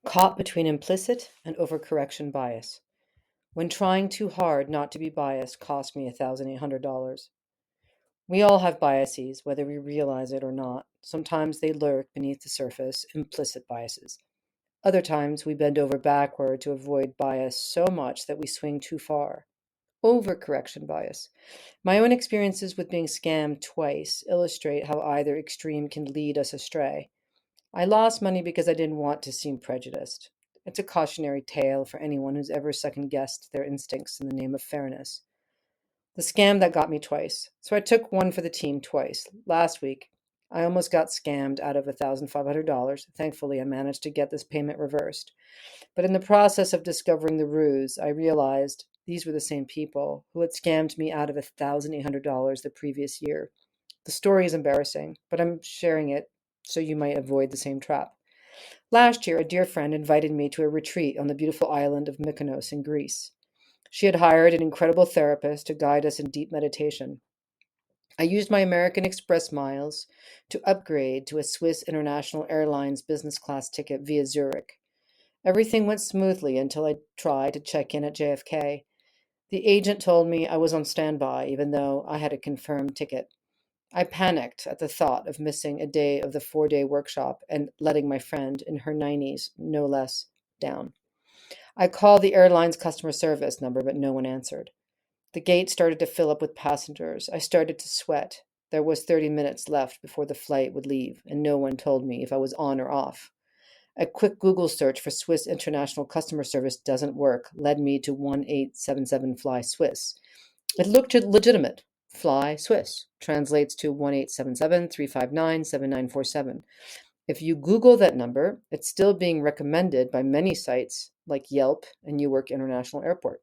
Caught between implicit and overcorrection bias. When trying too hard not to be biased cost me $1,800. We all have biases, whether we realize it or not. Sometimes they lurk beneath the surface, implicit biases. Other times we bend over backward to avoid bias so much that we swing too far. Overcorrection bias. My own experiences with being scammed twice illustrate how either extreme can lead us astray. I lost money because I didn't want to seem prejudiced. It's a cautionary tale for anyone who's ever second guessed their instincts in the name of fairness. The scam that got me twice. So I took one for the team twice. Last week, I almost got scammed out of $1,500. Thankfully, I managed to get this payment reversed. But in the process of discovering the ruse, I realized these were the same people who had scammed me out of $1,800 the previous year. The story is embarrassing, but I'm sharing it so you might avoid the same trap. Last year, a dear friend invited me to a retreat on the beautiful island of Mykonos in Greece. She had hired an incredible therapist to guide us in deep meditation. I used my American Express miles to upgrade to a Swiss International Airlines business class ticket via Zurich. Everything went smoothly until I tried to check in at JFK. The agent told me I was on standby, even though I had a confirmed ticket. I panicked at the thought of missing a day of the 4-day workshop and letting my friend, in her 90s, no less, down. I called the airline's customer service number, but no one answered. The gate started to fill up with passengers. I started to sweat. There was 30 minutes left before the flight would leave, and no one told me if I was on or off. A quick Google search for Swiss International Customer Service doesn't work led me to 1877 Fly Swiss. It looked legitimate. Fly Swiss translates to 1877-359-7947. If you Google that number, it's still being recommended by many sites like Yelp and Newark International Airport.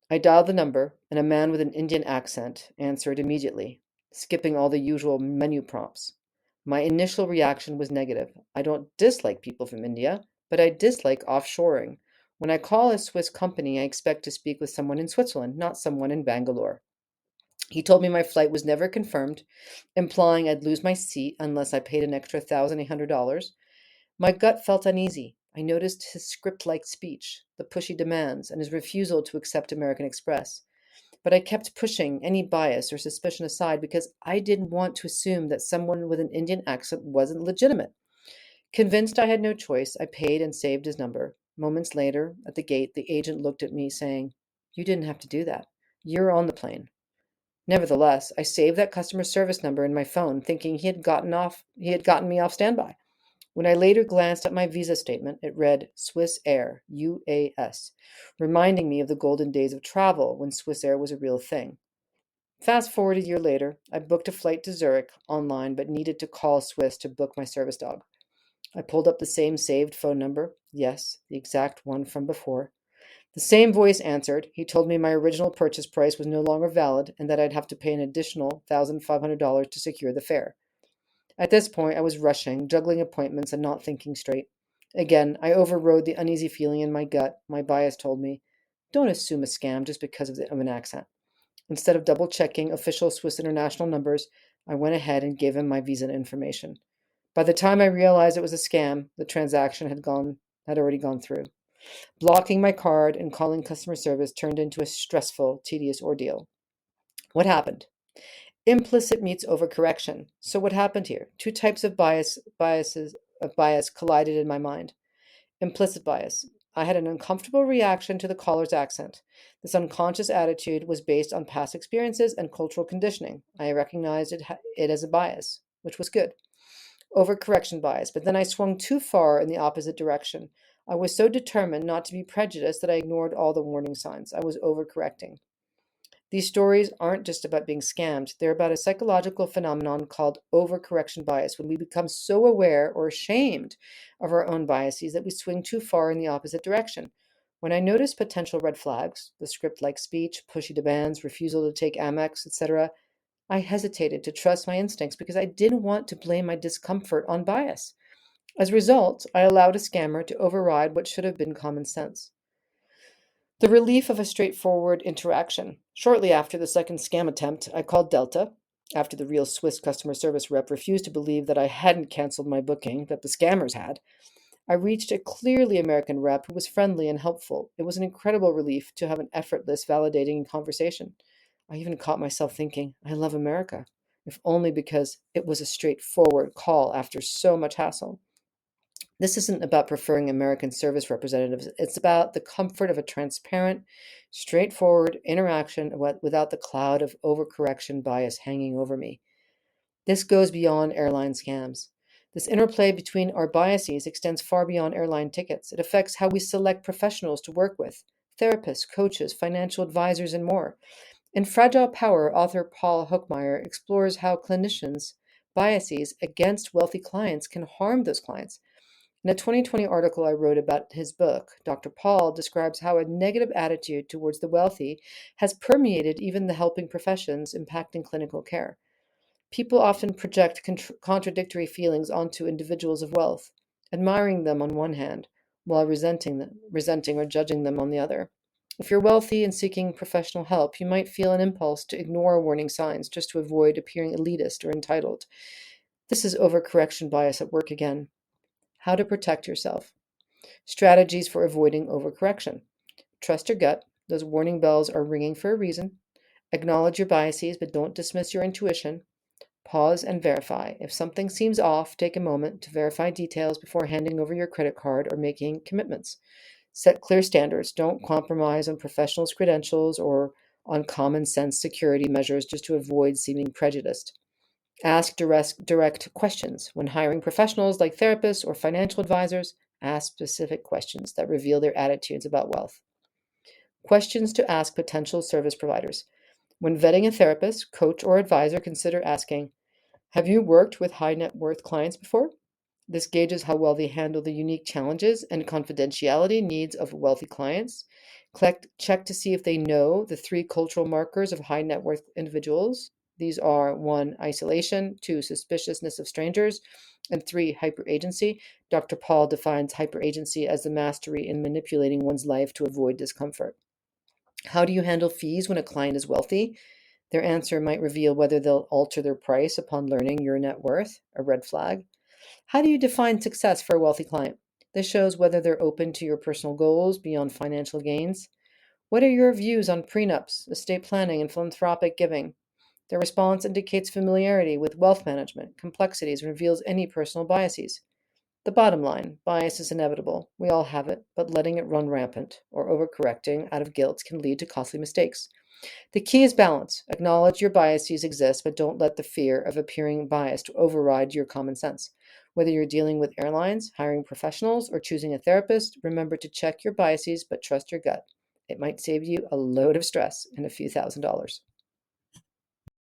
I dialed the number, and a man with an Indian accent answered immediately, skipping all the usual menu prompts. My initial reaction was negative. I don't dislike people from India, but I dislike offshoring. When I call a Swiss company, I expect to speak with someone in Switzerland, not someone in Bangalore. He told me my flight was never confirmed, implying I'd lose my seat unless I paid an extra $1,800. My gut felt uneasy. I noticed his script like speech, the pushy demands, and his refusal to accept American Express. But I kept pushing any bias or suspicion aside because I didn't want to assume that someone with an Indian accent wasn't legitimate. Convinced I had no choice, I paid and saved his number. Moments later, at the gate, the agent looked at me, saying, "You didn't have to do that. You're on the plane." Nevertheless, I saved that customer service number in my phone, thinking he had gotten me off standby. When I later glanced at my visa statement, it read Swiss Air, UAS, reminding me of the golden days of travel when Swiss Air was a real thing. Fast forward a year later, I booked a flight to Zurich online but needed to call Swiss to book my service dog. I pulled up the same saved phone number. Yes, the exact one from before. The same voice answered. He told me my original purchase price was no longer valid and that I'd have to pay an additional $1,500 to secure the fare. At this point, I was rushing, juggling appointments, and not thinking straight. Again, I overrode the uneasy feeling in my gut. My bias told me, don't assume a scam just because of an accent. Instead of double checking official Swiss International numbers, I went ahead and gave him my visa information. By the time I realized it was a scam, the transaction had already gone through. Blocking my card and calling customer service turned into a stressful, tedious ordeal. What happened? Implicit meets overcorrection. So what happened here? Two types of bias collided in my mind. Implicit bias. I had an uncomfortable reaction to the caller's accent. This unconscious attitude was based on past experiences and cultural conditioning. I recognized it as a bias, which was good. Overcorrection bias, but then I swung too far in the opposite direction. I was so determined not to be prejudiced that I ignored all the warning signs. I was overcorrecting. These stories aren't just about being scammed, they're about a psychological phenomenon called overcorrection bias, when we become so aware or ashamed of our own biases that we swing too far in the opposite direction. When I noticed potential red flags, the script like speech, pushy demands, refusal to take Amex, etc., I hesitated to trust my instincts because I didn't want to blame my discomfort on bias. As a result, I allowed a scammer to override what should have been common sense. The relief of a straightforward interaction. Shortly after the second scam attempt, I called Delta, after the real Swiss customer service rep refused to believe that I hadn't canceled my booking, that the scammers had. I reached a clearly American rep who was friendly and helpful. It was an incredible relief to have an effortless, validating conversation. I even caught myself thinking, I love America, if only because it was a straightforward call after so much hassle. This isn't about preferring American service representatives. It's about the comfort of a transparent, straightforward interaction without the cloud of overcorrection bias hanging over me. This goes beyond airline scams. This interplay between our biases extends far beyond airline tickets. It affects how we select professionals to work with: therapists, coaches, financial advisors, and more. In Fragile Power, author Paul Hochmeyer explores how clinicians' biases against wealthy clients can harm those clients. In a 2020 article I wrote about his book, Dr. Paul describes how a negative attitude towards the wealthy has permeated even the helping professions, impacting clinical care. People often project contradictory feelings onto individuals of wealth, admiring them on one hand, while resenting or judging them on the other. If you're wealthy and seeking professional help, you might feel an impulse to ignore warning signs just to avoid appearing elitist or entitled. This is overcorrection bias at work again. How to protect yourself. Strategies for avoiding overcorrection. Trust your gut. Those warning bells are ringing for a reason. Acknowledge your biases, but don't dismiss your intuition. Pause and verify. If something seems off, take a moment to verify details before handing over your credit card or making commitments. Set clear standards. Don't compromise on professionals' credentials or on common sense security measures just to avoid seeming prejudiced. Ask direct questions. When hiring professionals like therapists or financial advisors, ask specific questions that reveal their attitudes about wealth. Questions to ask potential service providers. When vetting a therapist, coach, or advisor, consider asking, have you worked with high net worth clients before? This gauges how well they handle the unique challenges and confidentiality needs of wealthy clients. Check to see if they know the three cultural markers of high net worth individuals. These are 1, isolation; 2, suspiciousness of strangers; and 3, hyperagency. Dr. Paul defines hyperagency as the mastery in manipulating one's life to avoid discomfort. How do you handle fees when a client is wealthy? Their answer might reveal whether they'll alter their price upon learning your net worth, a red flag. How do you define success for a wealthy client? This shows whether they're open to your personal goals beyond financial gains. What are your views on prenups, estate planning, and philanthropic giving? Their response indicates familiarity with wealth management, complexities, and reveals any personal biases. The bottom line: bias is inevitable. We all have it, but letting it run rampant or overcorrecting out of guilt can lead to costly mistakes. The key is balance. Acknowledge your biases exist, but don't let the fear of appearing biased override your common sense. Whether you're dealing with airlines, hiring professionals, or choosing a therapist, remember to check your biases, but trust your gut. It might save you a load of stress and a few $1,000s.